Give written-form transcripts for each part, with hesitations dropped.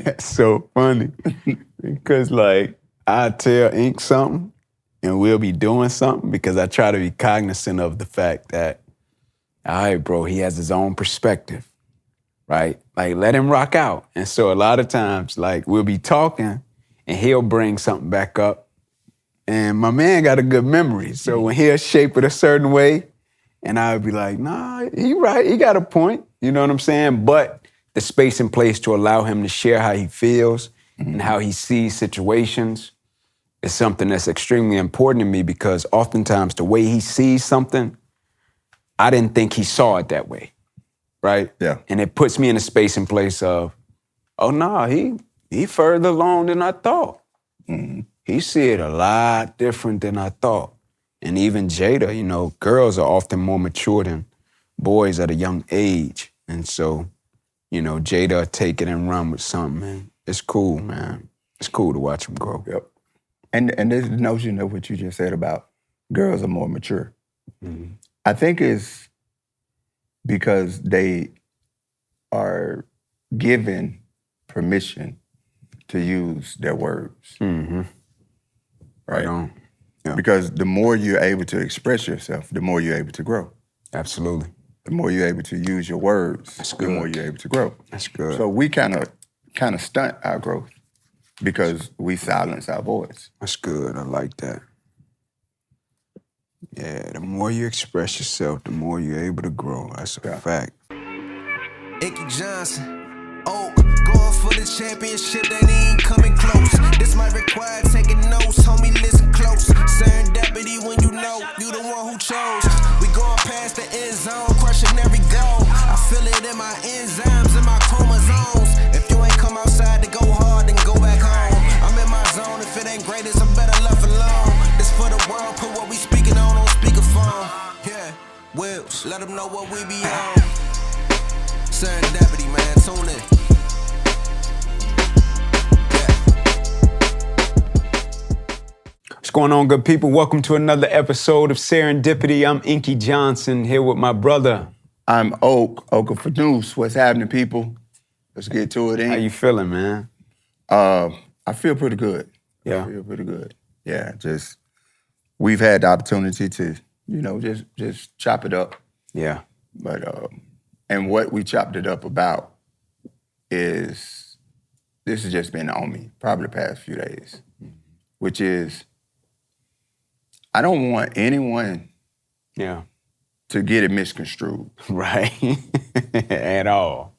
That's so funny. Because, like, I tell Ink something, and we'll be doing something because I try to be cognizant of the fact that, all right, bro, he has his own perspective, right? Like, let him rock out. And so a lot of times, like, we'll be talking, and he'll bring something back up. And my man got a good memory. So when he'll shape it a certain way, and I'll be like, nah, he right, he got a point. You know what I'm saying? But the space and place to allow him to share how he feels and how he sees situations is something that's extremely important to me because oftentimes the way he sees something, I didn't think he saw it that way, right? Yeah. And it puts me in a space and place of, oh, no, he further along than I thought. Mm-hmm. He see it a lot different than I thought. And even Jada, you know, girls are often more mature than boys at a young age. And so, you know, Jada take it and run with something, man. It's cool, man. It's cool to watch him grow. Yep. And this notion of what you just said about girls are more mature. Mm-hmm. I think it's because they are given permission to use their words. Mm-hmm. Right? on. Yeah. Because the more you're able to express yourself, the more you're able to grow. Absolutely. The more you're able to use your words, That's the good. more you're able to grow. That's good. So we kind of stunt our growth because we silence our voice. That's good. I like that. Yeah, the more you express yourself, the more you're able to grow. That's a fact. Inky Johnson, Oak, going for the championship, that ain't coming close. This might require taking notes, homie, listen close. Serendipity when you know you the one who chose. We going past the end zone, crushing every goal. I feel it in my enzymes, in my chromosomes. If you ain't come outside to go hard, then go back home. I'm in my zone, if it ain't greatest, I'm better left alone. This for the world, put what we speaking on speakerphone. Yeah, Wills, let them know what we be on. Serendipity, man, tune in. What's going on, good people? Welcome to another episode of Serendipity. I'm Inky Johnson here with my brother. I'm Oak for News. What's happening, people? Let's get to it. How you feeling, man? I feel pretty good. Yeah. I feel pretty good. Yeah, just we've had the opportunity to, you know, just chop it up. Yeah. But and what we chopped it up about is this has just been on me probably the past few days, which is I don't want anyone to get it misconstrued. Right. At all.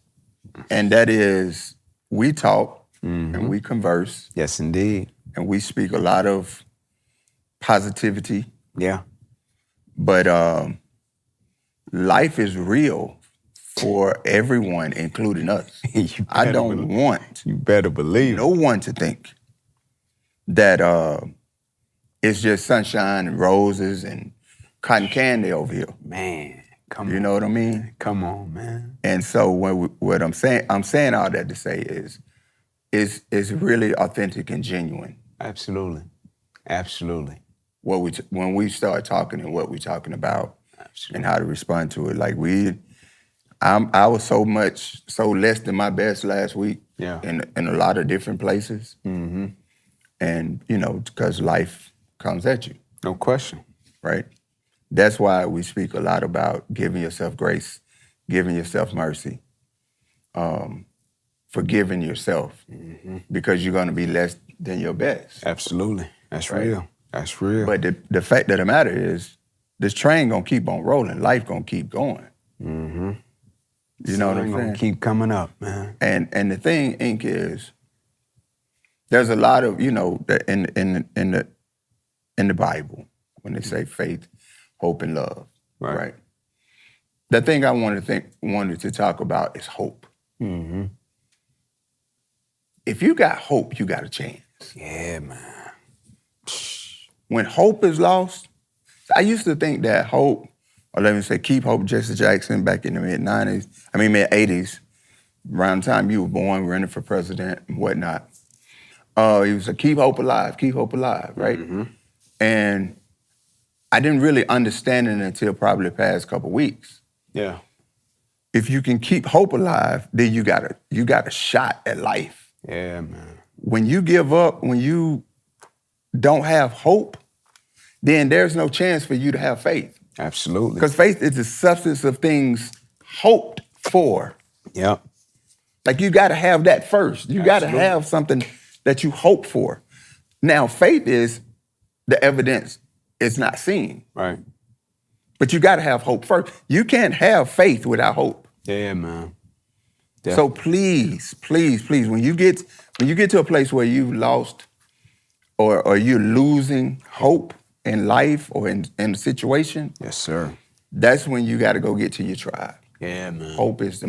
And that is we talk and we converse. Yes, indeed. And we speak a lot of positivity. Yeah. But life is real for everyone, including us. I don't want you better believe no one to think that it's just sunshine and roses and cotton candy over here. Man, come on. You know what I mean? Come on, man. And so what I'm saying all that to say is really authentic and genuine. Absolutely. Absolutely. When we start talking and what we're talking about. Absolutely. And how to respond to it. Like I was so less than my best last week in a lot of different places. Mm-hmm. And, you know, because life comes at you. No question. Right? That's why we speak a lot about giving yourself grace, giving yourself mercy, forgiving yourself, because you're going to be less than your best. Absolutely. That's right? real. That's real. But the fact of the matter is, this train gonna keep on rolling. Life gonna keep going. Mm-hmm. You know what I'm saying? Gonna keep coming up, man. And the thing, Ink, is there's a lot of, you know, in the Bible when they say faith, hope, and love. Right. The thing I wanted to talk about is hope. Mm-hmm. If you got hope, you got a chance. Yeah, man. When hope is lost, I used to think that hope, or let me say keep hope, Jesse Jackson back in the mid-80s, around the time you were born, running for president and whatnot. He was like, keep hope alive, right? Mm-hmm. And I didn't really understand it until probably the past couple weeks. Yeah. If you can keep hope alive, then you got a shot at life. Yeah, man. When you give up, when you don't have hope, then there's no chance for you to have faith. Absolutely. Because faith is the substance of things hoped for. Yep. Like you got to have that first. You got to have something that you hope for. Now, faith is the evidence it's not seen. Right. But you got to have hope first. You can't have faith without hope. Yeah, man. So please, please, please, when you get to a place where you've lost or you're losing hope in life or in a situation, yes, sir. That's when you got to go get to your tribe. Yeah, man. Hope is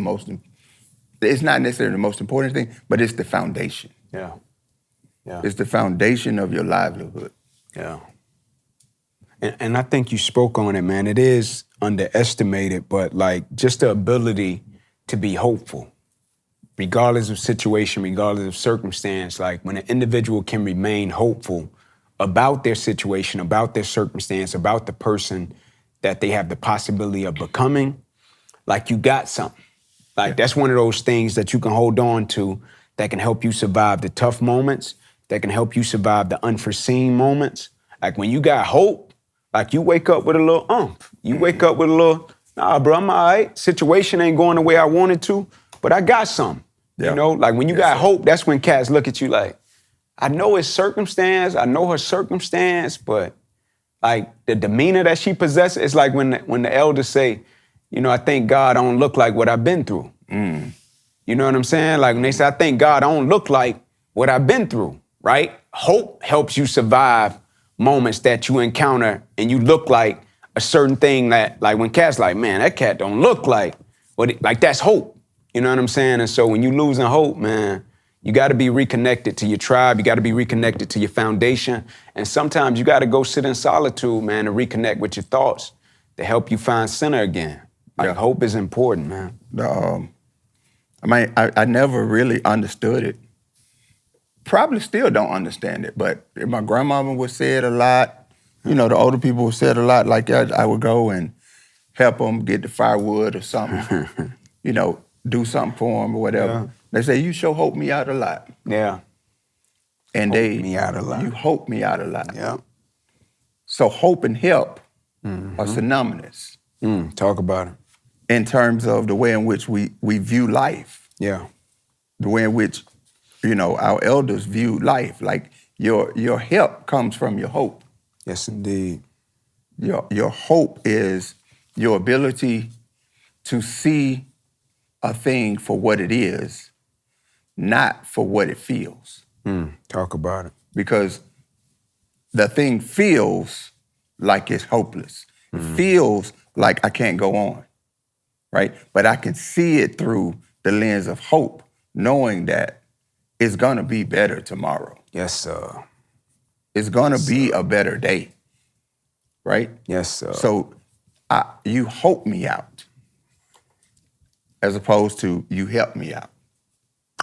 it's not necessarily the most important thing, but it's the foundation. Yeah. Yeah. It's the foundation of your livelihood. Yeah. And I think you spoke on it, man. It is underestimated, but like just the ability to be hopeful, regardless of situation, regardless of circumstance. Like when an individual can remain hopeful about their situation, about their circumstance, about the person that they have the possibility of becoming, like you got something. Like that's one of those things that you can hold on to that can help you survive the tough moments, that can help you survive the unforeseen moments. Like when you got hope, like you wake up with a little umph. You wake up with a little, nah, bro, I'm all right. Situation ain't going the way I wanted to, but I got something. Yeah. You know, like when you got hope, that's when cats look at you like, I know his circumstance, I know her circumstance, but like the demeanor that she possesses, it's like when the elders say, you know, I thank God I don't look like what I've been through. Mm. You know what I'm saying? Like when they say, I thank God I don't look like what I've been through, right? Hope helps you survive moments that you encounter and you look like a certain thing that, like when cats like, man, that cat don't look like what it, like that's hope. You know what I'm saying? And so when you losing hope, man, you got to be reconnected to your tribe. You got to be reconnected to your foundation. And sometimes you got to go sit in solitude, man, to reconnect with your thoughts to help you find center again. Like hope is important, man. I never really understood it. Probably still don't understand it, but my grandmama would say it a lot. You know, the older people would say it a lot. Like I would go and help them get the firewood or something. You know, do something for them or whatever. Yeah. They say, you sure help me out a lot. Yeah. And hope me out a lot. You help me out a lot. Yeah. So hope and help are synonymous. Talk about it. In terms of the way in which we view life. Yeah. The way in which, you know, our elders viewed life. Like your help comes from your hope. Yes, indeed. Your hope is your ability to see a thing for what it is, not for what it feels. Talk about it. Because the thing feels like it's hopeless. It feels like I can't go on, right? But I can see it through the lens of hope, knowing that it's gonna be better tomorrow. Yes, sir. It's gonna be a better day, right? Yes, sir. So you hope me out, as opposed to you help me out.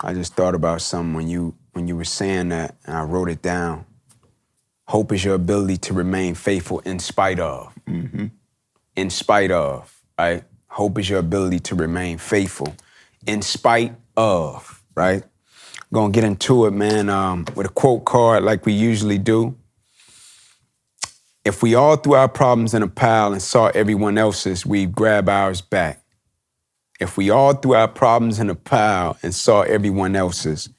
I just thought about something when you were saying that, and I wrote it down. Hope is your ability to remain faithful in spite of. In spite of, right? Hope is your ability to remain faithful in spite of, right? Gonna get into it, man, with a quote card like we usually do. If we all threw our problems in a pile and saw everyone else's, we'd grab ours back. If we all threw our problems in a pile and saw everyone else's,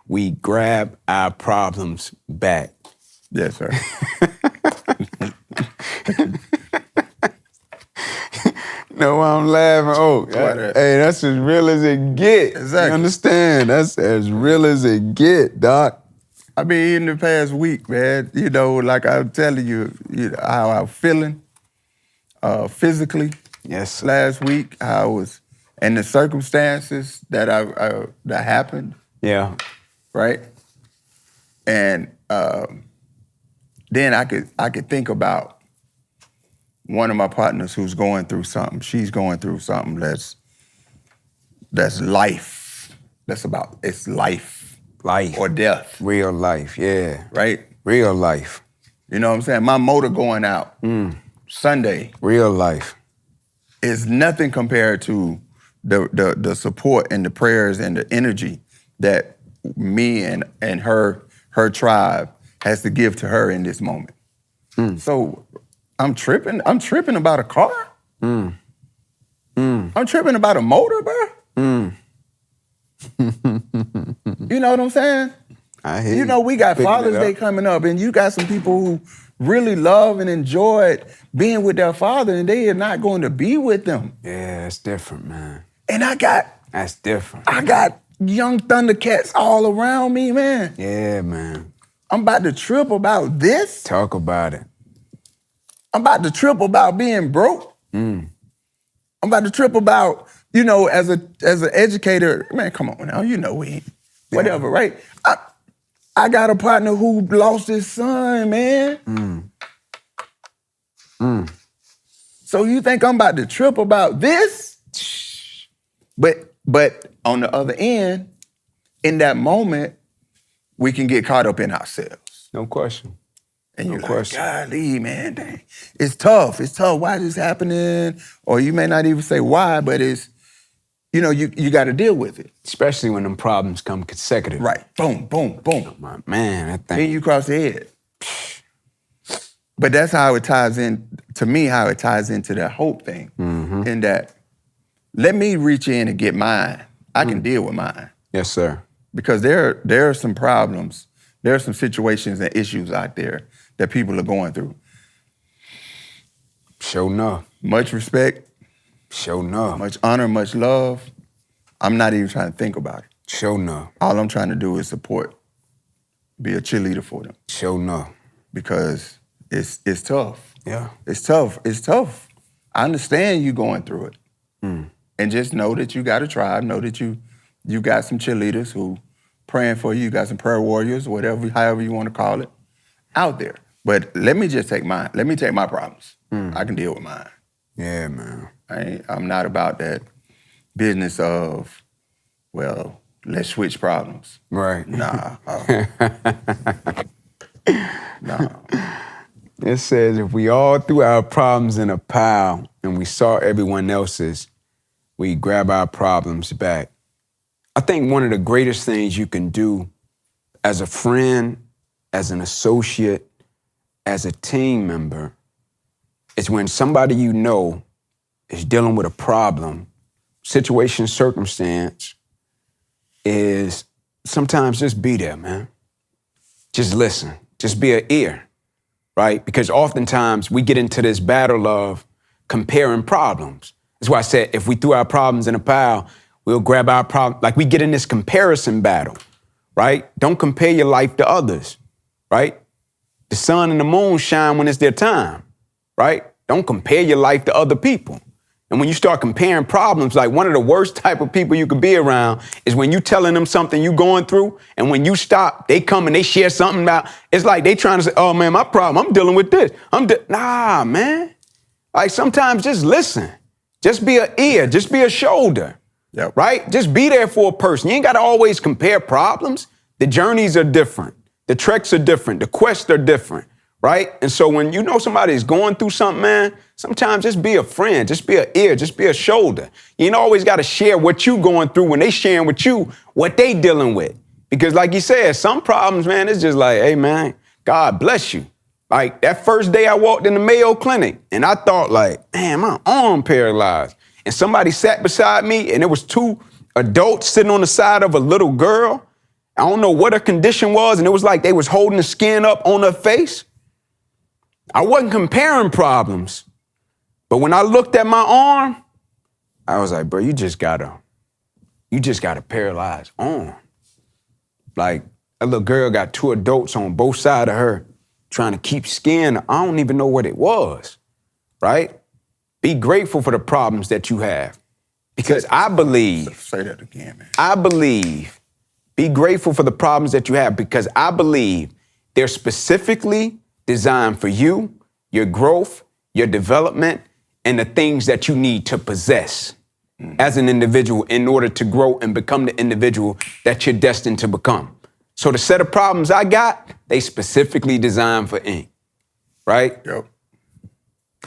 we grab our problems back. Yes, sir. No, I'm laughing. Oh, hey, that's as real as it get. Exactly. You understand? That's as real as it get, Doc. I mean, in the past week, man, you know, like I'm telling you, how I'm feeling physically. Yes. Last week, how I was, and the circumstances that that happened. Yeah. Right. And then I could think about one of my partners who's going through something. She's going through something that's life. It's life. Life. Or death. Real life, yeah. Right? Real life. You know what I'm saying? My motor going out Sunday. Real life. Is nothing compared to the support and the prayers and the energy that me and her tribe has to give to her in this moment. So I'm tripping about a car? I'm tripping about a motor, bro? You know what I'm saying? I hear You know, we got Picking Father's it up. Day coming up, and you got some people who really love and enjoyed being with their father, and they are not going to be with them. Yeah, it's different, man. And I got different. young Thundercats all around me, man. Yeah, man. I'm about to trip about this. Talk about it. I'm about to trip about being broke. I'm about to trip about, you know, as an educator, man, come on now, you know we ain't, whatever, right? I got a partner who lost his son, man. So you think I'm about to trip about this? But on the other end, in that moment, we can get caught up in ourselves. No question. And No you're question. like, golly, man, dang. It's tough. Why is this happening? Or you may not even say why, but it's, you know, you got to deal with it. Especially when them problems come consecutive. Right. Boom, boom, boom. My man, that Then thing. you cross the head. But that's how it ties in, to me, how it ties into that hope thing. In that, let me reach in and get mine. I can deal with mine. Yes, sir. Because there are some problems, there are some situations and issues out there that people are going through. Sure enough. Much respect, Sure enough. much honor, much love. I'm not even trying to think about it. Sure enough. All I'm trying to do is support, be a cheerleader for them. Sure enough. Because it's tough. Yeah. It's tough. It's tough. I understand you going through it. And just know that you got a tribe, know that you got some cheerleaders who praying for you, you got some prayer warriors, whatever, however you want to call it, out there. But let me just take mine. Let me take my problems. I can deal with mine. Yeah, man. I'm not about that business of, well, let's switch problems. Right. Nah. Nah. It says if we all threw our problems in a pile and we saw everyone else's, we grab our problems back. I think one of the greatest things you can do as a friend, as an associate, as a team member, is when somebody you know is dealing with a problem, situation, circumstance, is sometimes just be there, man. Just listen. Just be an ear, right? Because oftentimes we get into this battle of comparing problems. That's why I said if we threw our problems in a pile, we'll grab our problem. Like we get in this comparison battle, right? Don't compare your life to others, right? The sun and the moon shine when it's their time, right? Don't compare your life to other people. And when you start comparing problems, like one of the worst type of people you could be around is when you telling them something you going through, and when you stop, they come and they share something about, it's like they trying to say, oh man, my problem, I'm dealing with this. Nah, man. Like sometimes just listen. Just be an ear, just be a shoulder, right? Just be there for a person. You ain't got to always compare problems. The journeys are different. The treks are different. The quests are different, right? And so when you know somebody is going through something, man, sometimes just be a friend, just be an ear, just be a shoulder. You ain't always got to share what you going through when they sharing with you what they dealing with. Because like you said, some problems, man, it's just like, hey, man, God bless you. Like that first day I walked in the Mayo Clinic and I thought like, man, my arm paralyzed. And somebody sat beside me and there was two adults sitting on the side of a little girl. I don't know what her condition was. And it was like they was holding the skin up on her face. I wasn't comparing problems. But when I looked at my arm, I was like, bro, you just got a paralyzed arm. Like a little girl got two adults on both sides of her trying to keep skin. I don't even know what it was, right? Be grateful for the problems that you have. Because I believe. Say that again, man. I believe. Be grateful for the problems that you have because I believe they're specifically designed for you, your growth, your development, and the things that you need to possess as an individual in order to grow and become the individual that you're destined to become. So the set of problems I got, they specifically designed for Ink, right? Yep.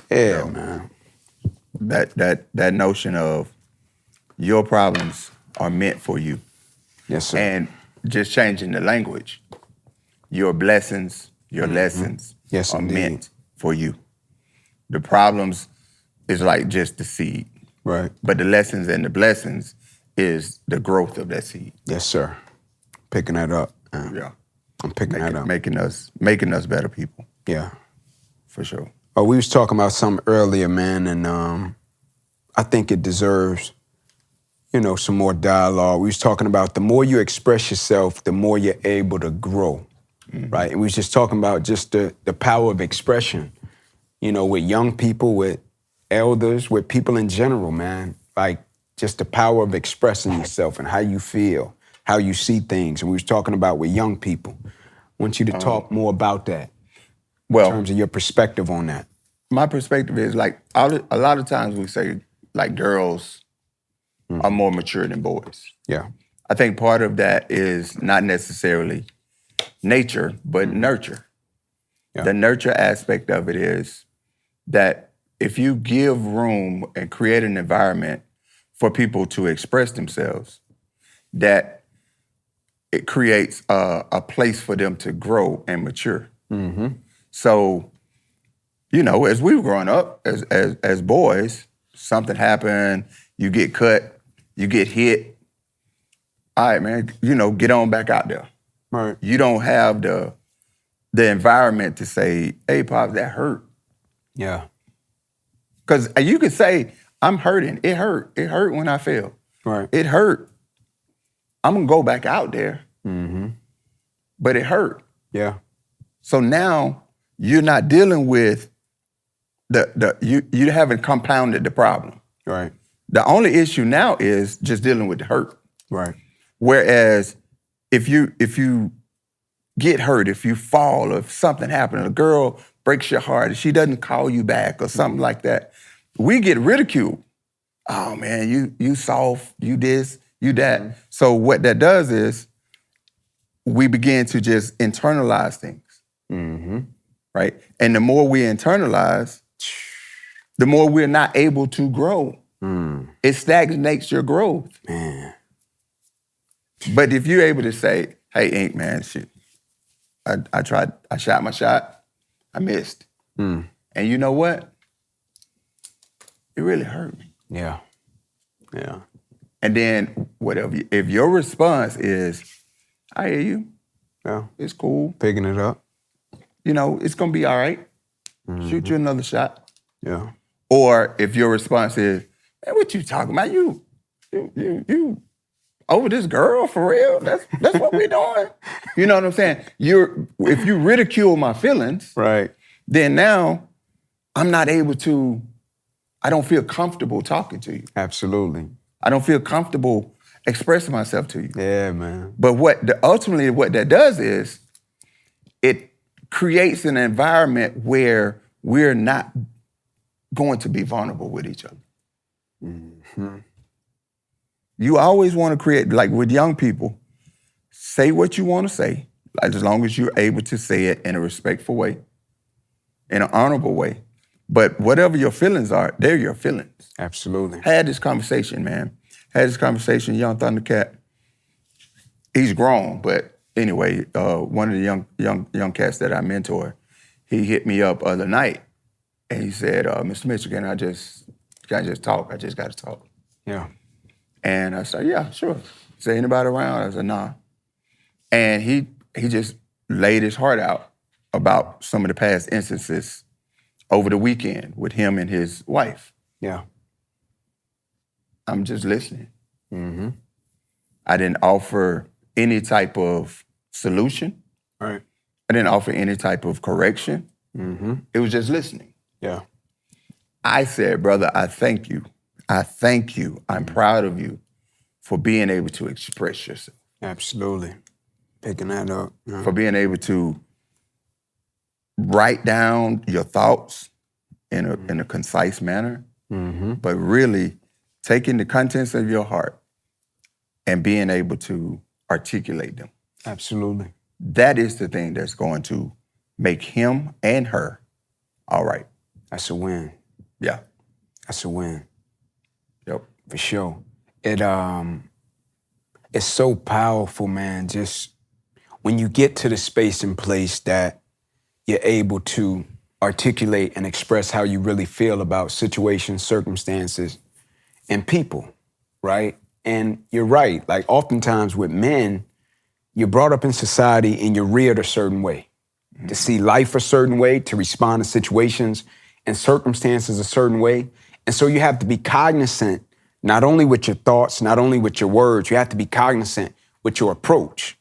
Yeah, man. That notion of your problems are meant for you. Yes, sir. And just changing the language. Your blessings, your lessons Yes, are indeed. meant for you. The problems is like just the seed. Right. But the lessons and the blessings is the growth of that seed. Yes, sir. Picking that up. Yeah. I'm picking that up. Making us better people, Yeah. for sure. Oh, we was talking about something earlier, man, and I think it deserves, some more dialogue. We was talking about the more you express yourself, the more you're able to grow, right? And we was just talking about just the power of expression, with young people, with elders, with people in general, man. Like just the power of expressing yourself and how you feel, how you see things. And we was talking about with young people. I want you to talk more about that in terms of your perspective on that. My perspective is like a lot of times we say like girls are more mature than boys. Yeah. I think part of that is not necessarily nature, but nurture. Yeah. The nurture aspect of it is that if you give room and create an environment for people to express themselves, that it creates a place for them to grow and mature. So, as we were growing up, as boys, something happened, you get cut, you get hit. All right, man, get on back out there. Right. You don't have the environment to say, hey, Pops, that hurt. Yeah. Because you could say, I'm hurting. It hurt. It hurt when I fell. Right. It hurt. I'm going to go back out there. But it hurt. Yeah. So now you're not dealing with you haven't compounded the problem. Right. The only issue now is just dealing with the hurt. Right. Whereas if you get hurt, if you fall, or if something happened, a girl breaks your heart, and she doesn't call you back or something like that, we get ridiculed. Oh man, you soft, you this, you that. So what that does is we begin to just internalize things. Right? And the more we internalize, the more we're not able to grow. It stagnates your growth. Man. But if you're able to say, hey, Ink, man, shit, I tried, I shot my shot, I missed. And you know what? It really hurt me. Yeah. Yeah. And then whatever, if your response is, I hear you, Yeah. it's cool, Picking it up. it's gonna be all right. Shoot you another shot. Yeah. Or if your response is, man, what you talking about? You over this girl for real? That's what we doing. You know what I'm saying? If you ridicule my feelings, Right. then now I'm not able to, I don't feel comfortable talking to you. Absolutely. I don't feel comfortable expressing myself to you. Yeah, man. But ultimately what that does is it creates an environment where we're not going to be vulnerable with each other. You always want to create, like with young people, say what you want to say, like as long as you're able to say it in a respectful way, in an honorable way. But whatever your feelings are, they're your feelings. Absolutely. Had this conversation, man. Had this conversation, young Thundercat. He's grown, but anyway, one of the young cats that I mentor, he hit me up other night, and he said, "Mr. Mitchell, can I just talk? I just got to talk." Yeah. And I said, "Yeah, sure." He said, "Anybody around?" I said, "Nah." And he just laid his heart out about some of the past instances over the weekend with him and his wife. Yeah. I'm just listening. I didn't offer any type of solution. Right. I didn't offer any type of correction. It was just listening. Yeah. I said, brother, I thank you. I thank you. I'm proud of you for being able to express yourself. Absolutely. Picking that up. Yeah. For being able to write down your thoughts in a concise manner, but really taking the contents of your heart and being able to articulate them. Absolutely. That is the thing that's going to make him and her all right. That's a win. Yeah. That's a win. Yep. For sure. it's so powerful, man. Just when you get to the space and place that you're able to articulate and express how you really feel about situations, circumstances, and people, right? And you're right, like oftentimes with men, you're brought up in society and you're reared a certain way, to see life a certain way, to respond to situations and circumstances a certain way. And so you have to be cognizant, not only with your thoughts, not only with your words, you have to be cognizant with your approach,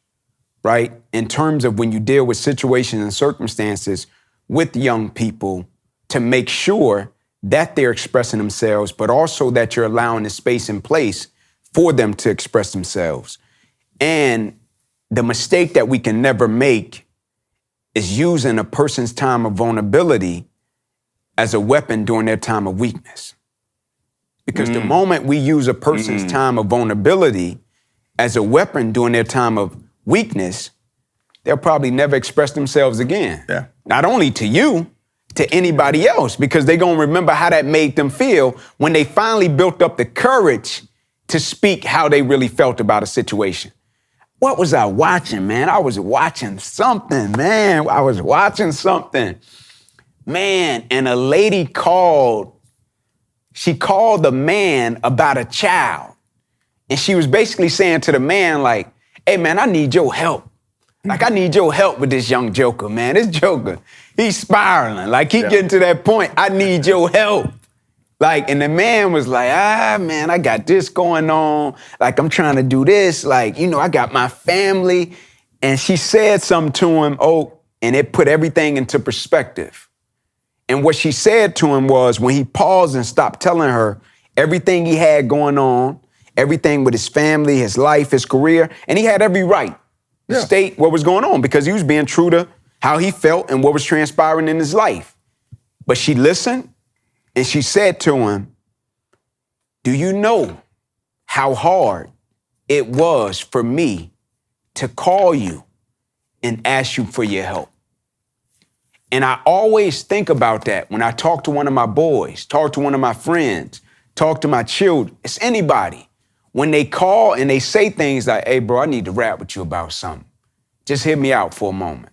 right? In terms of when you deal with situations and circumstances with young people, to make sure that they're expressing themselves, but also that you're allowing the space and place for them to express themselves. And the mistake that we can never make is using a person's time of vulnerability as a weapon during their time of weakness. Because the moment we use a person's time of vulnerability as a weapon during their time of weakness, they'll probably never express themselves again. Yeah. Not only to you, to anybody else, because they're gonna remember how that made them feel when they finally built up the courage to speak how they really felt about a situation. What was I watching, man? I was watching something, man. Man, and a lady called the man about a child. And she was basically saying to the man, like, hey, man, I need your help. Like, I need your help with this young joker, man. This joker, he's spiraling. Like, he getting to that point, I need your help. Like, and the man was like, man, I got this going on. Like, I'm trying to do this. Like, you know, I got my family. And she said something to him, and it put everything into perspective. And what she said to him was, when he paused and stopped telling her everything he had going on, everything with his family, his life, his career, and he had every right to state what was going on because he was being true to how he felt and what was transpiring in his life. But she listened and she said to him, do you know how hard it was for me to call you and ask you for your help? And I always think about that when I talk to one of my boys, talk to one of my friends, talk to my children, it's anybody. When they call and they say things like, hey, bro, I need to rap with you about something. Just hear me out for a moment.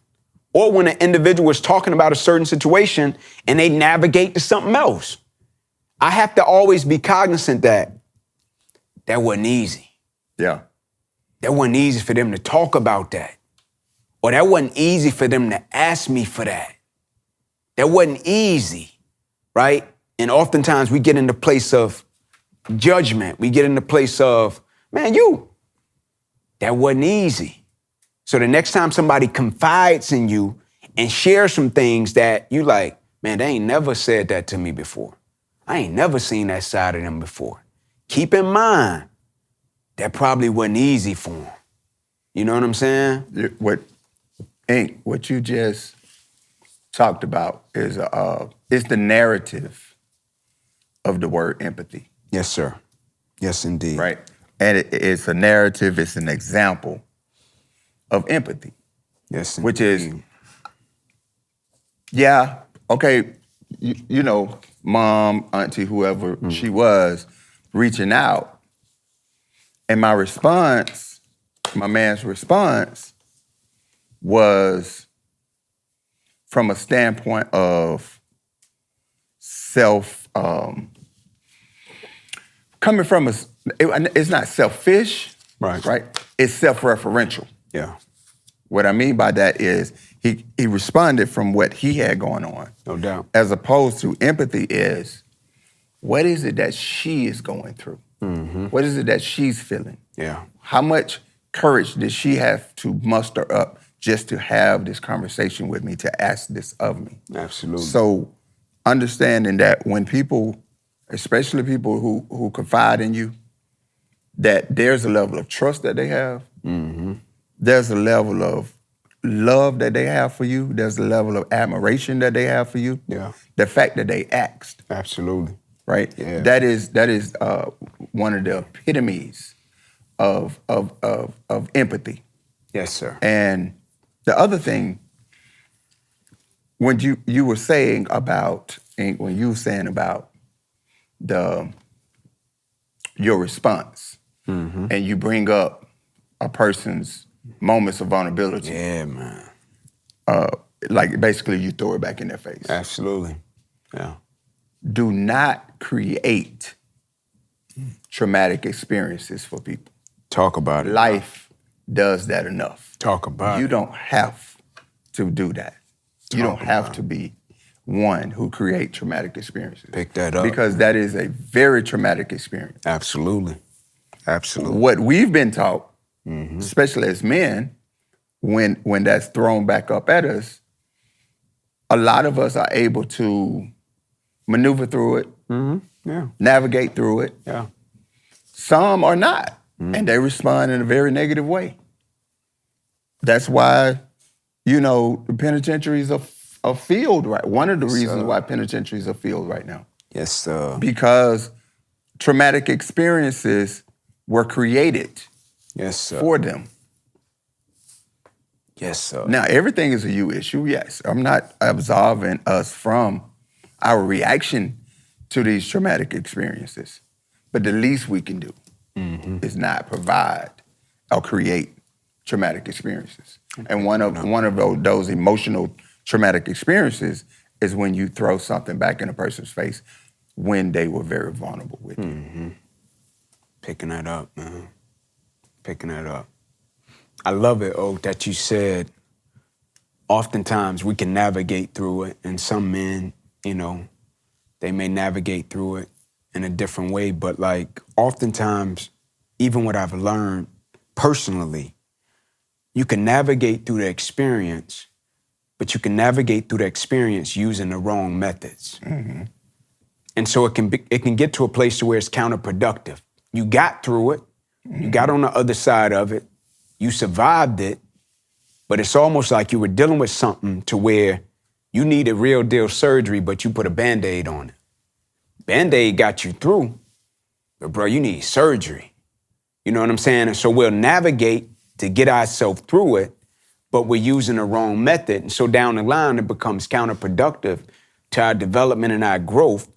Or when an individual is talking about a certain situation and they navigate to something else. I have to always be cognizant that wasn't easy. Yeah. That wasn't easy for them to talk about that. Or that wasn't easy for them to ask me for that. That wasn't easy, right? And oftentimes we get in the place of judgment. We get in the place of, man, that wasn't easy. So the next time somebody confides in you and shares some things that you like, man, they ain't never said that to me before. I ain't never seen that side of them before. Keep in mind, that probably wasn't easy for them. You know what I'm saying? What you just talked about is the narrative of the word empathy. Yes, sir. Yes, indeed. Right? And it's a narrative, it's an example of empathy. Yes, indeed. Which is, yeah, okay, you know, mom, auntie, whoever she was, reaching out. And my response, my man's response, was from a standpoint of coming from it's not selfish, right? It's self-referential. Yeah. What I mean by that is he responded from what he had going on. No doubt. As opposed to empathy is, what is it that she is going through? Mm-hmm. What is it that she's feeling? Yeah. How much courage did she have to muster up just to have this conversation with me, to ask this of me? Absolutely. So understanding that when people, especially people who confide in you, that there's a level of trust that they have, there's a level of love that they have for you, there's a level of admiration that they have for you. Yeah. The fact that they asked. Absolutely. Right? Yeah. That is one of the epitomes of empathy. Yes, sir. And the other thing, when you were saying about your response, and you bring up a person's moments of vulnerability. Yeah, man. Like basically you throw it back in their face. Absolutely. Yeah. Do not create traumatic experiences for people. Talk about it. Life does that enough. Talk about You it. don't have to do that. You don't have to be one who create traumatic experiences. Pick that up. Because that is a very traumatic experience. Absolutely. Absolutely. What we've been taught, especially as men, when that's thrown back up at us, a lot of us are able to maneuver through it, Yeah. navigate through it. Yeah. Some are not, and they respond in a very negative way. That's why, the penitentiaries are filled right. One of the reasons why penitentiaries are filled right now. Yes, sir. Because traumatic experiences were created Yes, sir. for them. Yes, sir. Now, everything is a you issue, yes. I'm not absolving us from our reaction to these traumatic experiences. But the least we can do is not provide or create traumatic experiences. And one of those emotional traumatic experiences is when you throw something back in a person's face when they were very vulnerable with you. Picking that up, man. Picking that up. I love it, Oak, that you said oftentimes we can navigate through it, and some men, they may navigate through it in a different way, but like oftentimes, even what I've learned personally, you can navigate through the experience, but you can navigate through the experience using the wrong methods. And so it can get to a place to where it's counterproductive. You got through it, you got on the other side of it, you survived it, but it's almost like you were dealing with something to where you needed real deal surgery, but you put a Band-Aid on it. Band-Aid got you through, but bro, you need surgery. You know what I'm saying? And so we'll navigate to get ourselves through it, but we're using the wrong method. And so down the line, it becomes counterproductive to our development and our growth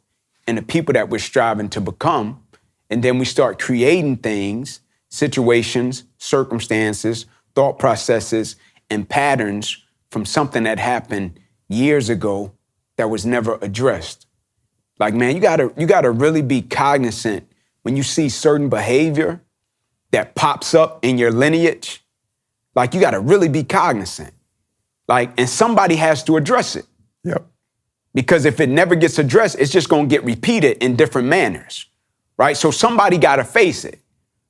and the people that we're striving to become. And then we start creating things, situations, circumstances, thought processes, and patterns from something that happened years ago that was never addressed. Like, man, you gotta really be cognizant when you see certain behavior that pops up in your lineage. Like, you gotta really be cognizant. Like, and somebody has to address it. Yep. Because if it never gets addressed, it's just gonna get repeated in different manners, right? So somebody gotta face it,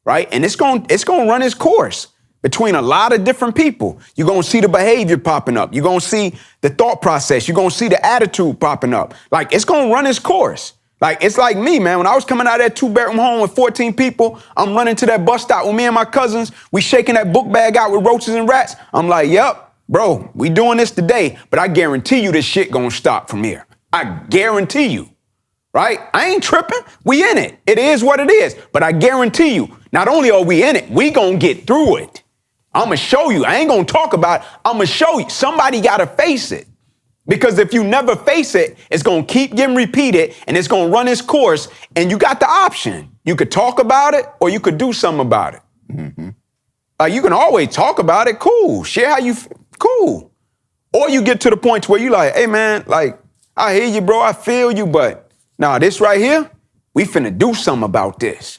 right? And it's gonna run its course between a lot of different people. You're gonna see the behavior popping up. You're gonna see the thought process. You're gonna see the attitude popping up. Like, it's gonna run its course. Like, it's like me, man. When I was coming out of that 2-bedroom home with 14 people, I'm running to that bus stop with me and my cousins. We shaking that book bag out with roaches and rats. I'm like, yep, bro, we doing this today, but I guarantee you this shit gonna stop from here. I guarantee you, right? I ain't tripping. We in it. It is what it is. But I guarantee you, not only are we in it, we gonna get through it. I'm gonna show you. I ain't gonna talk about it. I'm gonna show you. Somebody gotta face it. Because if you never face it, it's gonna keep getting repeated and it's gonna run its course, and you got the option. You could talk about it or you could do something about it. You can always talk about it, cool. Share how you cool. Or you get to the point where you like, hey man, like, I hear you, bro, I feel you, but nah, this right here, we finna do something about this.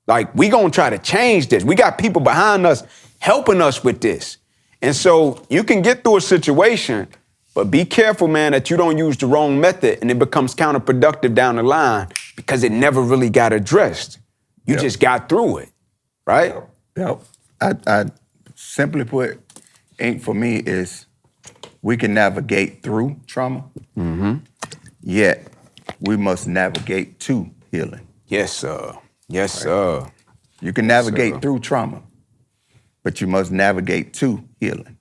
Like, we gonna try to change this. We got people behind us helping us with this. And so you can get through a situation, but be careful, man, that you don't use the wrong method and it becomes counterproductive down the line because it never really got addressed. You just got through it, right? Yep. I simply put, Ink for me is we can navigate through trauma, yet we must navigate to healing. Yes, sir. Yes, sir. You can navigate through trauma, but you must navigate to healing.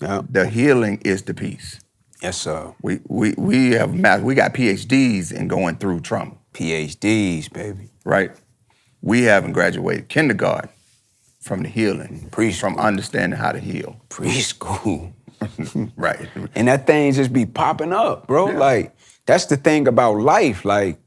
Yep. The healing is the peace. Yes, sir. We got PhDs in going through trauma. PhDs, baby. Right? We haven't graduated kindergarten from the healing, from understanding how to heal. Preschool. Right. And that thing just be popping up, bro. Yeah. Like, that's the thing about life. Like,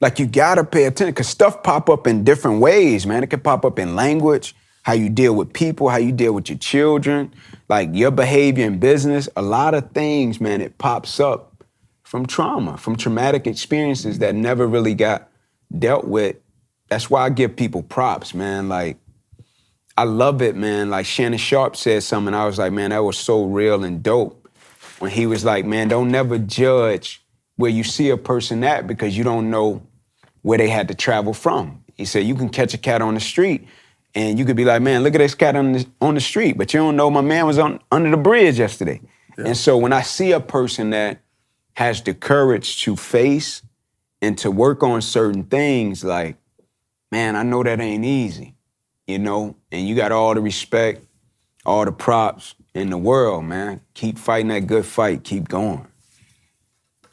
Like, you gotta pay attention, because stuff pop up in different ways, man. It can pop up in language, how you deal with people, how you deal with your children, like your behavior in business. A lot of things, man, it pops up from trauma, from traumatic experiences that never really got dealt with. That's why I give people props, man. Like, I love it, man. Like, Shannon Sharp said something, I was like, man, that was so real and dope. When he was like, man, don't never judge where you see a person at, because you don't know where they had to travel from. He said, you can catch a cat on the street and you could be like, man, look at this cat on the street, but you don't know my man was under the bridge yesterday. Yeah. And so when I see a person that has the courage to face and to work on certain things, like, man, I know that ain't easy, you know? And you got all the respect, all the props in the world, man. Keep fighting that good fight, keep going.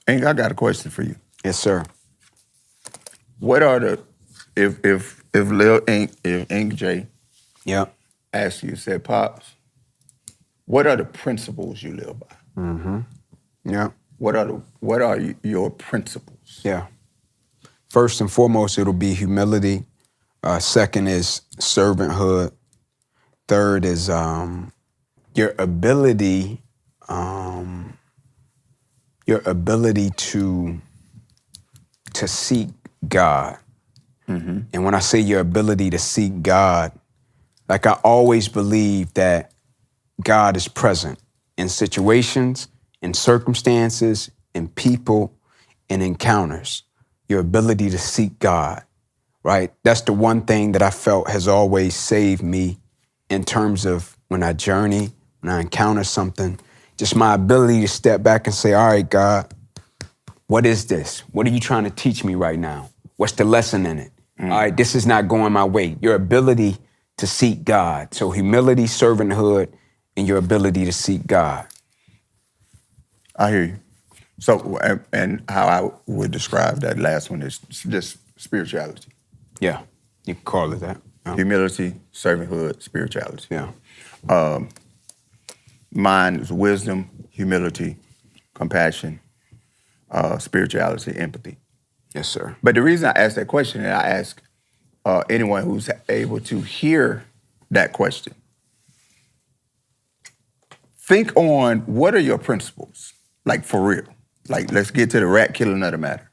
Ink, I got a question for you. Yes, sir. What are the, if Lil Ink, if Ink J asked you, said, Pops, what are the principles you live by? Mm-hmm. Yeah. What are your principles? Yeah. First and foremost, it'll be humility. Second is servanthood. Third is your ability to seek God. Mm-hmm. And when I say your ability to seek God, like, I always believe that God is present in situations, in circumstances, in people, in encounters. Your ability to seek God, right? That's the one thing that I felt has always saved me in terms of when I journey, when I encounter something, just my ability to step back and say, all right, God, what is this? What are you trying to teach me right now? What's the lesson in it? All right, this is not going my way. Your ability to seek God. So humility, servanthood, and your ability to seek God. I hear you. So, and how I would describe that last one is just spirituality. Yeah, you can call it that. Yeah. Humility, servanthood, spirituality. Yeah. Mine is wisdom, humility, compassion, spirituality, empathy. Yes, sir. But the reason I ask that question, and I ask anyone who's able to hear that question, think on what are your principles, like, for real. Like, let's get to the rat killing of the matter.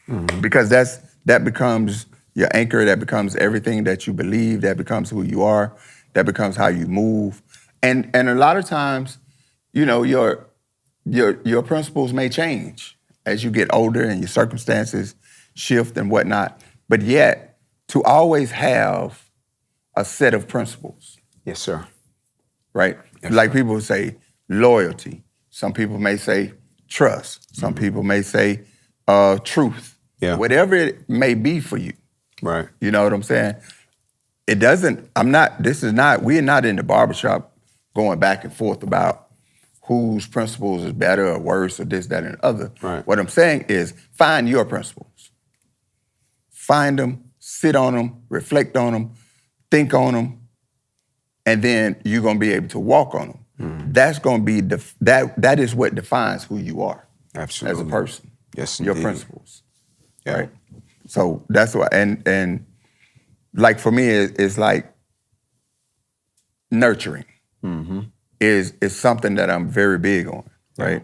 Mm-hmm. Because that becomes your anchor, that becomes everything that you believe, that becomes who you are, that becomes how you move. And a lot of times, you know, your principles may change as you get older and your circumstances shift and whatnot. But yet, to always have a set of principles. Yes, sir. Right? Yes, like, sir. people say loyalty. Some people may say trust. Some people may say truth. Yeah. Whatever it may be for you. Right. You know what I'm saying? It doesn't, we're not in the barbershop going back and forth about whose principles is better or worse or this, that, and the other. Right. What I'm saying is find your principles. Find them, sit on them, reflect on them, think on them, and then you're going to be able to walk on them. Mm-hmm. That's going to be, that is what defines who you are. Absolutely. As a person. Yes, your indeed. principles. Yeah. Right? So that's why, and like, for me, it's like nurturing. Mm-hmm. is something that I'm very big on, right?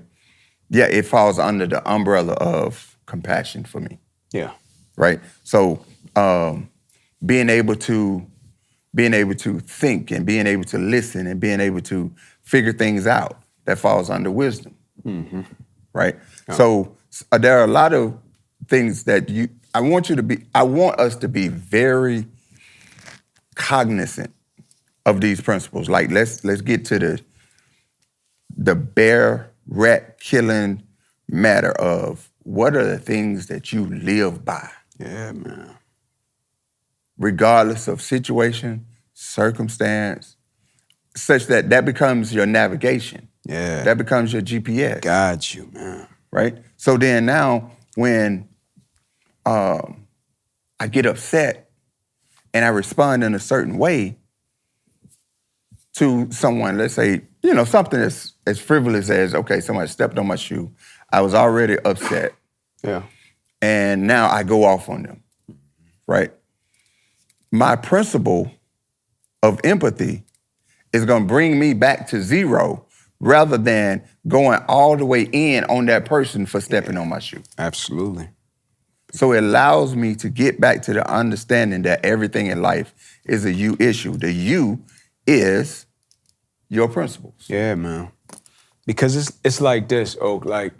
Yeah, it falls under the umbrella of compassion for me. Yeah. Right? So being able to think and being able to listen and being able to figure things out, that falls under wisdom. Mm-hmm. Right? Yeah. So there are a lot of things that I want us to be very cognizant of these principles. Like, let's get to the bare rat killing matter of what are the things that you live by. Yeah, man. Regardless of situation, circumstance, such that becomes your navigation. Yeah. That becomes your GPS. Got you, man. Right? So then now when I get upset and I respond in a certain way to someone, let's say, you know, something as frivolous as, okay, somebody stepped on my shoe. I was already upset. Yeah. and now I go off on them, right? My principle of empathy is gonna bring me back to zero rather than going all the way in on that person for stepping on my shoe. Absolutely. So it allows me to get back to the understanding that everything in life is a you issue. The you is your principles. Yeah, man. Because it's like this, Oak. Like,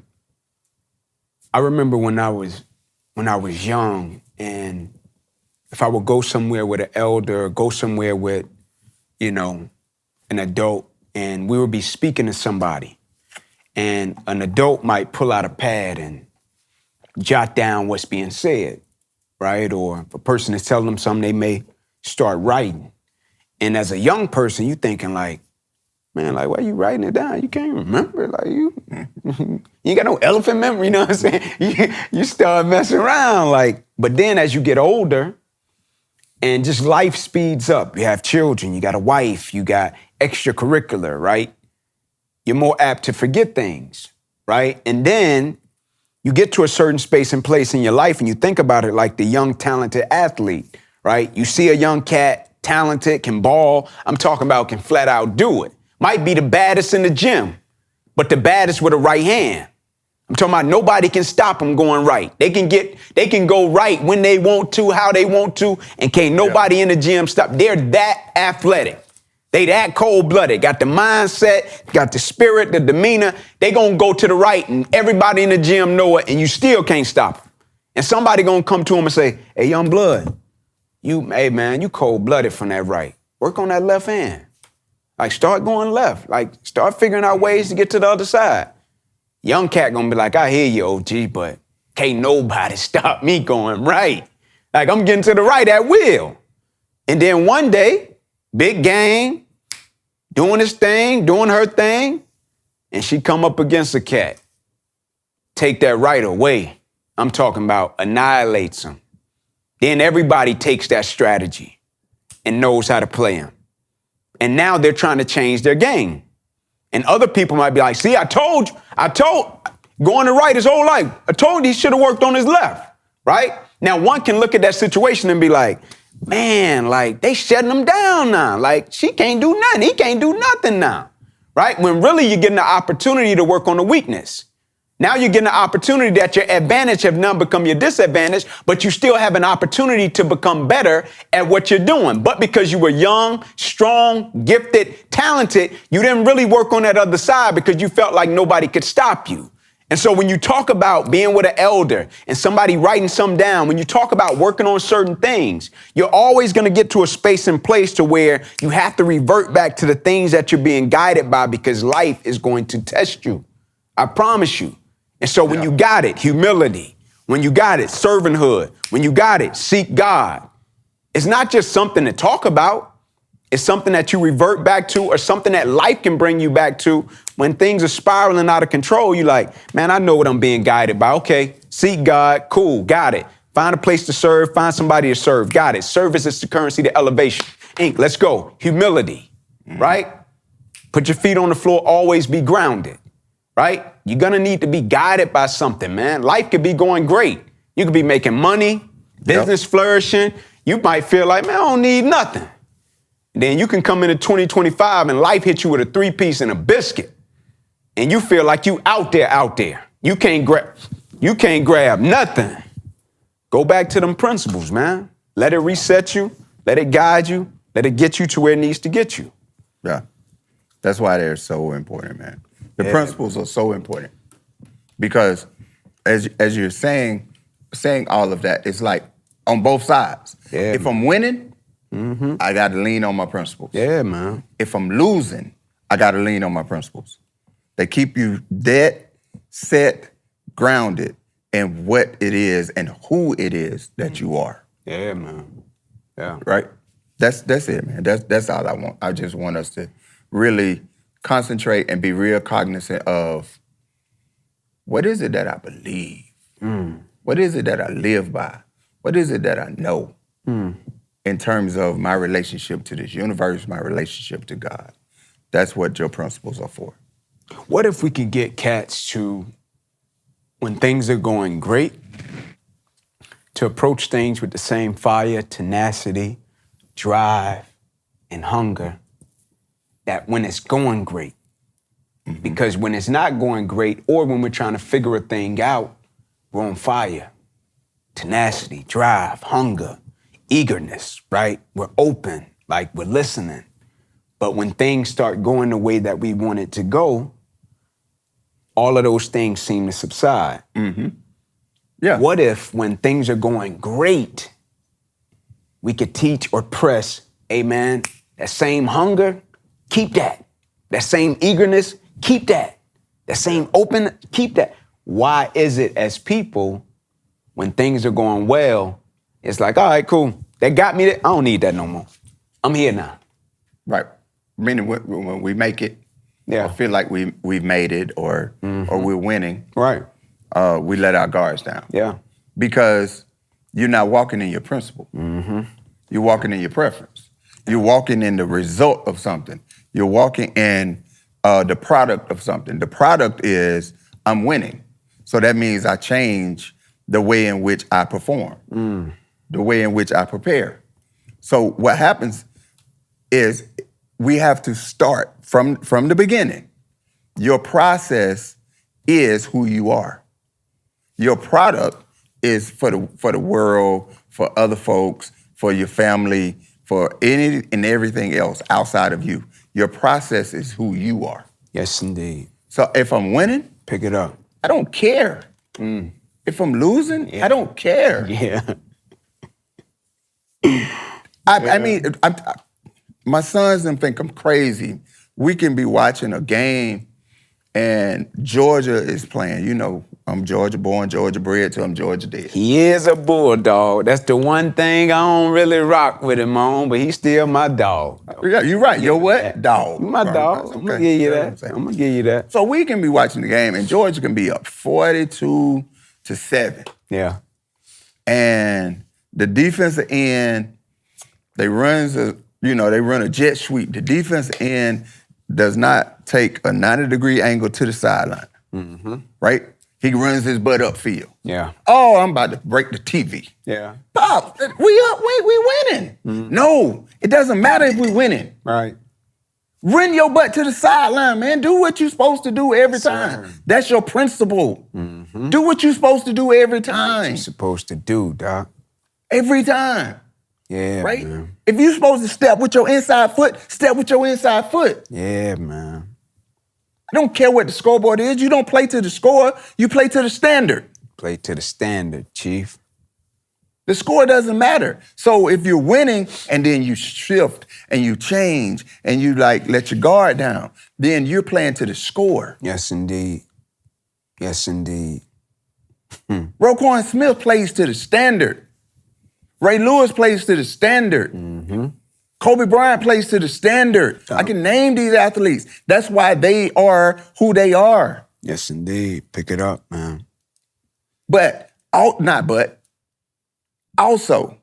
I remember when I was young, and if I would go somewhere with an elder, or go somewhere with, an adult, and we would be speaking to somebody, and an adult might pull out a pad and jot down what's being said, right? Or if a person is telling them something, they may start writing. And as a young person, you thinking like, man, like, why are you writing it down? You can't remember. Like, you ain't got no elephant memory, you know what I'm saying? You start messing around, like, but then as you get older and just life speeds up, you have children, you got a wife, you got extracurricular, right? You're more apt to forget things, right? And then you get to a certain space and place in your life and you think about it like the young, talented athlete, right? You see a young cat, talented, can ball. I'm talking about can flat out do it. Might be the baddest in the gym, but the baddest with a right hand. I'm talking about nobody can stop them going right. They can go right when they want to, how they want to, and can't nobody in the gym stop. They're that athletic. They that cold-blooded, got the mindset, got the spirit, the demeanor. They gonna go to the right and everybody in the gym know it and you still can't stop them. And somebody gonna come to them and say, hey, young blood, hey man, you cold-blooded from that right. Work on that left hand. Like start going left, like start figuring out ways to get to the other side. Young cat gonna be like, I hear you, OG, but can't nobody stop me going right. Like I'm getting to the right at will. And then one day, big game, doing his thing, doing her thing, and she come up against a cat. Take that right away. I'm talking about annihilates him. Then everybody takes that strategy and knows how to play him. And now they're trying to change their game. And other people might be like, see, I told, going to right his whole life. I told he should have worked on his left, right? Now one can look at that situation and be like, man, like they shutting him down now. Like she can't do nothing. He can't do nothing now, right? When really you're getting the opportunity to work on the weakness. Now you're getting the opportunity that your advantage have now become your disadvantage, but you still have an opportunity to become better at what you're doing. But because you were young, strong, gifted, talented, you didn't really work on that other side because you felt like nobody could stop you. And so when you talk about being with an elder and somebody writing something down, when you talk about working on certain things, you're always going to get to a space and place to where you have to revert back to the things that you're being guided by because life is going to test you. I promise you. And so when you got it, humility, when you got it, servanthood, when you got it, seek God. It's not just something to talk about. It's something that you revert back to or something that life can bring you back to when things are spiraling out of control. You're like, man, I know what I'm being guided by. Okay, seek God. Cool, got it. Find a place to serve. Find somebody to serve. Got it. Service is the currency to elevation. Ink, let's go. Humility, right? Put your feet on the floor. Always be grounded, right? You're going to need to be guided by something, man. Life could be going great. You could be making money, business flourishing. You might feel like, man, I don't need nothing. Then you can come into 2025 and life hits you with a 3-piece and a biscuit. And you feel like you out there. You can't grab nothing. Go back to them principles, man. Let it reset you. Let it guide you. Let it get you to where it needs to get you. Yeah. That's why they're so important, man. The principles are so important. Because as you're saying all of that, it's like on both sides. Yeah, if I'm winning, I got to lean on my principles. Yeah, man. If I'm losing, I got to lean on my principles. They keep you dead, set, grounded in what it is and who it is that you are. Yeah, man. Yeah. Right? That's it, man. That's all I want. I just want us to really concentrate and be real cognizant of what is it that I believe? What is it that I live by? What is it that I know? In terms of my relationship to this universe, my relationship to God. That's what your principles are for. What if we could get cats to, when things are going great, to approach things with the same fire, tenacity, drive, and hunger, that when it's going great, because when it's not going great, or when we're trying to figure a thing out, we're on fire. Tenacity, drive, hunger, eagerness, right? We're open, like we're listening. But when things start going the way that we want it to go, all of those things seem to subside. Yeah. What if when things are going great, we could teach or press, hey man, that same hunger, keep that. That same eagerness, keep that. That same open, keep that. Why is it as people, when things are going well, it's like, all right, cool. That got me there. I don't need that no more. I'm here now. Right. Meaning when we make it, Yeah. or feel like we've made it, or we're winning, Right. we let our guards down. Yeah. Because you're not walking in your principle. You're walking in your preference. You're walking in the result of something. You're walking in the product of something. The product is I'm winning. So that means I change the way in which I perform, the way in which I prepare. So what happens is we have to start from the beginning. Your process is who you are. Your product is for the world, for other folks, for your family, for any and everything else outside of you. Your process is who you are. Yes, indeed. So if I'm winning, Pick it up. I don't care. If I'm losing, I don't care. Yeah. I mean, my sons and think I'm crazy. We can be watching a game and Georgia is playing. You know, I'm Georgia born, Georgia bred, till I'm Georgia dead. He is a bulldog. That's the one thing I don't really rock with him on, but he's still my dog. Yeah, you're right. You're what? Dog. You my dog. I'm gonna give you that. I'm gonna give you that. So we can be watching the game and Georgia can be up 42-7. Yeah. And the defensive end, they run a jet sweep. The defensive end does not take a 90-degree angle to the sideline, right? He runs his butt upfield. Yeah. Oh, I'm about to break the TV. Yeah. Pop, we up, we winning. No, it doesn't matter if we winning. Right. Run your butt to the sideline, man. Do what you're supposed to do every time. That's your principle. Do what you're supposed to do every time. You're supposed to do, Doc. Every time. Yeah, Right? man. If you're supposed to step with your inside foot, step with your inside foot. Yeah, man. I don't care what the scoreboard is. You don't play to the score. You play to the standard. Play to the standard, Chief. The score doesn't matter. So if you're winning and then you shift and you change and you like let your guard down, then you're playing to the score. Yes, indeed. Yes, indeed. Roquan Smith plays to the standard. Ray Lewis plays to the standard. Kobe Bryant plays to the standard. I can name these athletes. That's why they are who they are. Yes, indeed. Pick it up, man. Also,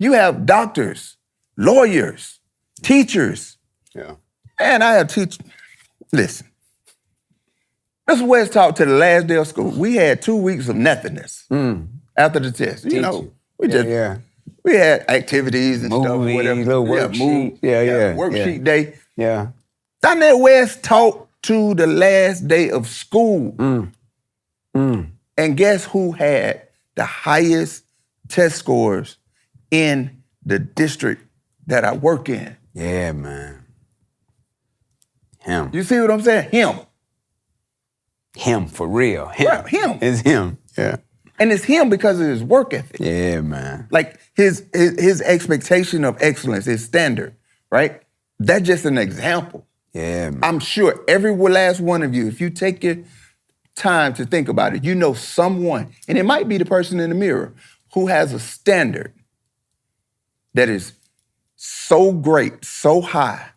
you have doctors, lawyers, teachers. Yeah. Man, I have teachers. Listen, Mr. West talked to the last day of school. We had 2 weeks of nothingness after the test. You know, we had activities and stuff, whatever. Little worksheet. Worksheet day. Yeah. Donnell West talked to the last day of school. And guess who had the highest test scores in the district that I work in? Yeah, man. Him. You see what I'm saying? Him, for real. Him. Right, him. It's him. Yeah. And it's him because of his work ethic. Yeah, man. Like his expectation of excellence, his standard, right? That's just an example. Yeah, man. I'm sure every last one of you, if you take your time to think about it, you know someone, and it might be the person in the mirror, who has a standard that is so great, so high,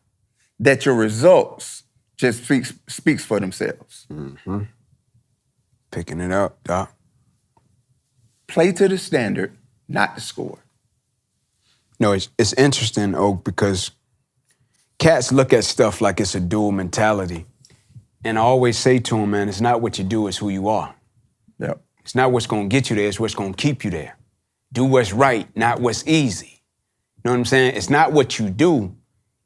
that your results just speaks for themselves. Picking it up, Doc. Play to the standard, not the score. No, it's interesting, Oak, because cats look at stuff like it's a dual mentality. And I always say to them, man, it's not what you do, it's who you are. Yep. It's not what's gonna get you there, it's what's gonna keep you there. Do what's right, not what's easy. You know what I'm saying? It's not what you do,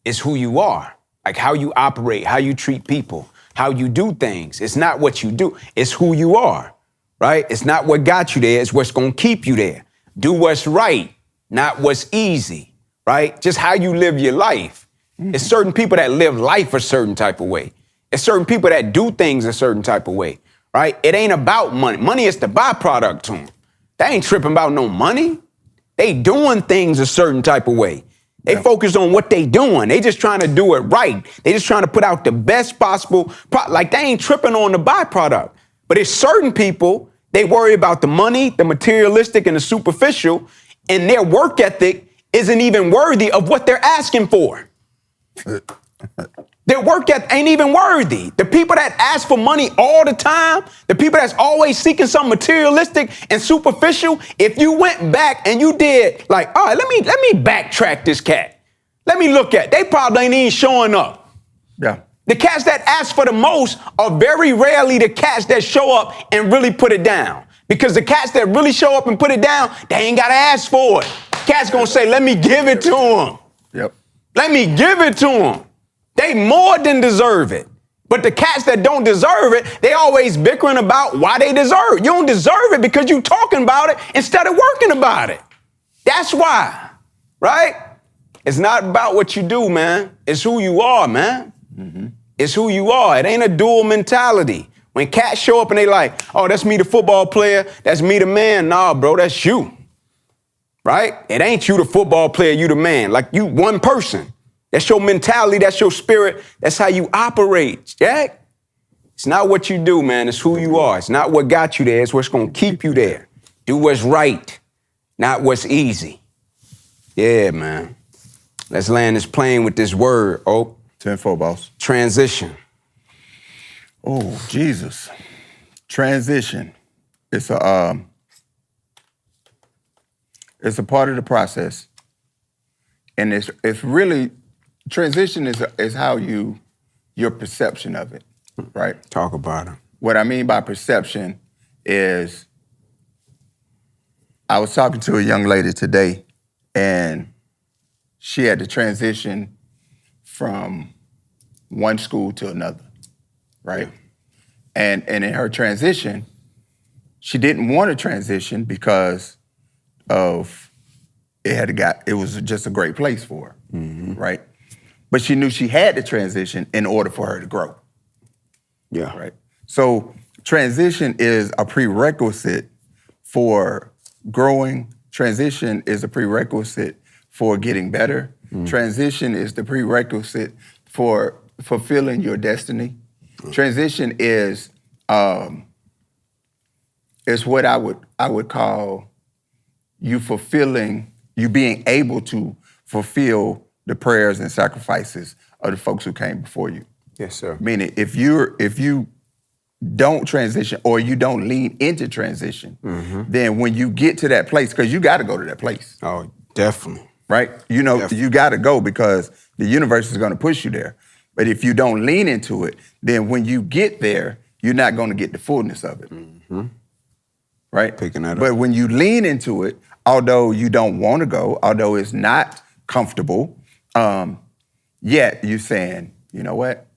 it's who you are. Like how you operate, how you treat people, how you do things. It's not what you do, it's who you are, right? It's not what got you there, it's what's gonna keep you there. Do what's right, not what's easy, right? Just how you live your life. It's certain people that live life a certain type of way. It's certain people that do things a certain type of way, right? It ain't about money. Money is the byproduct to them. They ain't tripping about no money. They doing things a certain type of way. They focus on what they doing. They just trying to do it right. They just trying to put out the best possible, like they ain't tripping on the byproduct. But it's certain people, they worry about the money, the materialistic and the superficial, and their work ethic isn't even worthy of what they're asking for. Their work ethic ain't even worthy. The people that ask for money all the time, the people that's always seeking something materialistic and superficial, if you went back and you did like, all right, let me backtrack this cat. Let me look at, they probably ain't even showing up. Yeah. The cats that ask for the most are very rarely the cats that show up and really put it down. Because the cats that really show up and put it down, they ain't gotta ask for it. Cats gonna say, let me give it to them. Yep. Let me give it to them. They more than deserve it. But the cats that don't deserve it, they always bickering about why they deserve it. You don't deserve it because you talking about it instead of working about it. That's why, right? It's not about what you do, man. It's who you are, man. Mm-hmm. It's who you are. It ain't a dual mentality. When cats show up and they like, oh, that's me the football player, that's me the man. Nah, bro, that's you, right? It ain't you the football player, you the man. Like you one person. That's your mentality, that's your spirit, that's how you operate, Jack. It's not what you do, man, it's who you are. It's not what got you there, it's what's gonna keep you there. Do what's right, not what's easy. Yeah, man. Let's land this plane with this word, Oak. 10-4, boss. Transition. Oh, Jesus. Transition. It's a part of the process. And it's really, transition is how your perception of it, right? Talk about it. What I mean by perception is, I was talking to a young lady today, and she had to transition from one school to another, right? And in her transition, she didn't want to transition because of it was just a great place for her, right? But she knew she had to transition in order for her to grow. Yeah. Right. So transition is a prerequisite for growing. Transition is a prerequisite for getting better. Transition is the prerequisite for fulfilling your destiny. Transition is what I would call you being able to fulfill the prayers and sacrifices of the folks who came before you. Yes, sir. Meaning, if you don't transition or you don't lean into transition, then when you get to that place, because you got to go to that place. Oh, definitely. Right? You know, you got to go because the universe is going to push you there. But if you don't lean into it, then when you get there, you're not going to get the fullness of it. Right? Picking that up. But when you lean into it, although you don't want to go, although it's not comfortable, yet you're saying, you know what?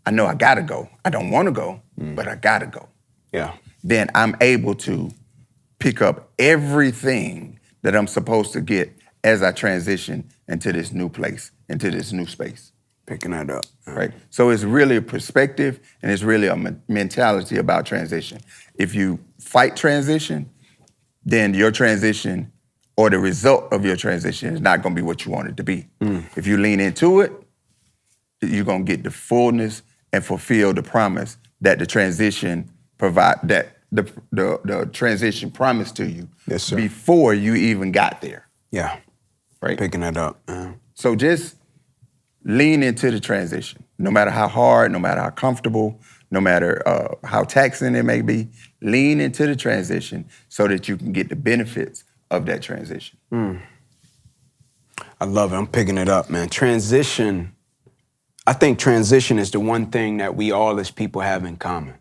I know I gotta go. I don't want to go, but I gotta go. Yeah. Then I'm able to pick up everything that I'm supposed to get as I transition into this new place, into this new space. Picking that up. Right? So it's really a perspective and it's really a mentality about transition. If you fight transition, then your transition or the result of your transition is not gonna be what you want it to be. If you lean into it, you're gonna get the fullness and fulfill the promise that the transition that the transition promised to you. Yes, sir. Before you even got there. Yeah. Right? Picking that up. So just lean into the transition. No matter how hard, no matter how comfortable, no matter how taxing it may be, lean into the transition so that you can get the benefits of that transition. I love it. I'm picking it up, man. Transition, I think transition is the one thing that we all as people have in common.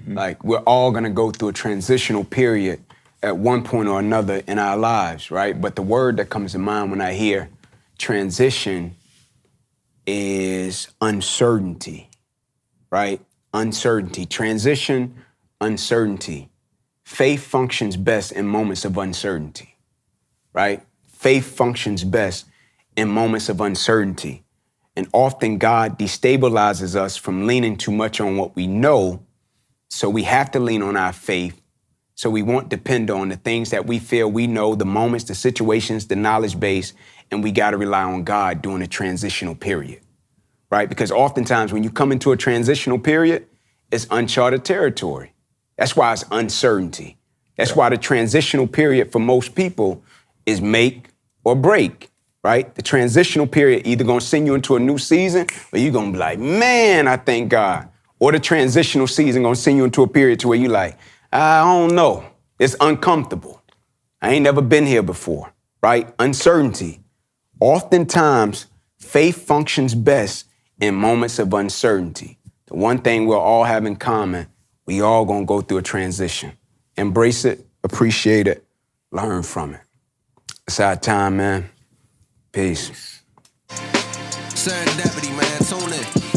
Like, we're all gonna go through a transitional period at one point or another in our lives, right? But the word that comes to mind when I hear transition is uncertainty, right? Uncertainty. Transition, uncertainty. Faith functions best in moments of uncertainty, right? Faith functions best in moments of uncertainty. And often God destabilizes us from leaning too much on what we know, so we have to lean on our faith, so we won't depend on the things that we feel we know, the moments, the situations, the knowledge base, and we got to rely on God during a transitional period, right? Because oftentimes when you come into a transitional period, it's uncharted territory. That's why it's uncertainty. That's why the transitional period for most people is make or break, right? The transitional period either gonna send you into a new season or you're gonna be like, man, I thank God. Or the transitional season gonna send you into a period to where you like, I don't know. It's uncomfortable. I ain't never been here before, right? Uncertainty. Oftentimes, faith functions best in moments of uncertainty. The one thing we'll all have in common, we all gonna go through a transition. Embrace it, appreciate it, learn from it. It's our time, man. Peace. Serendipity, man. Tune in.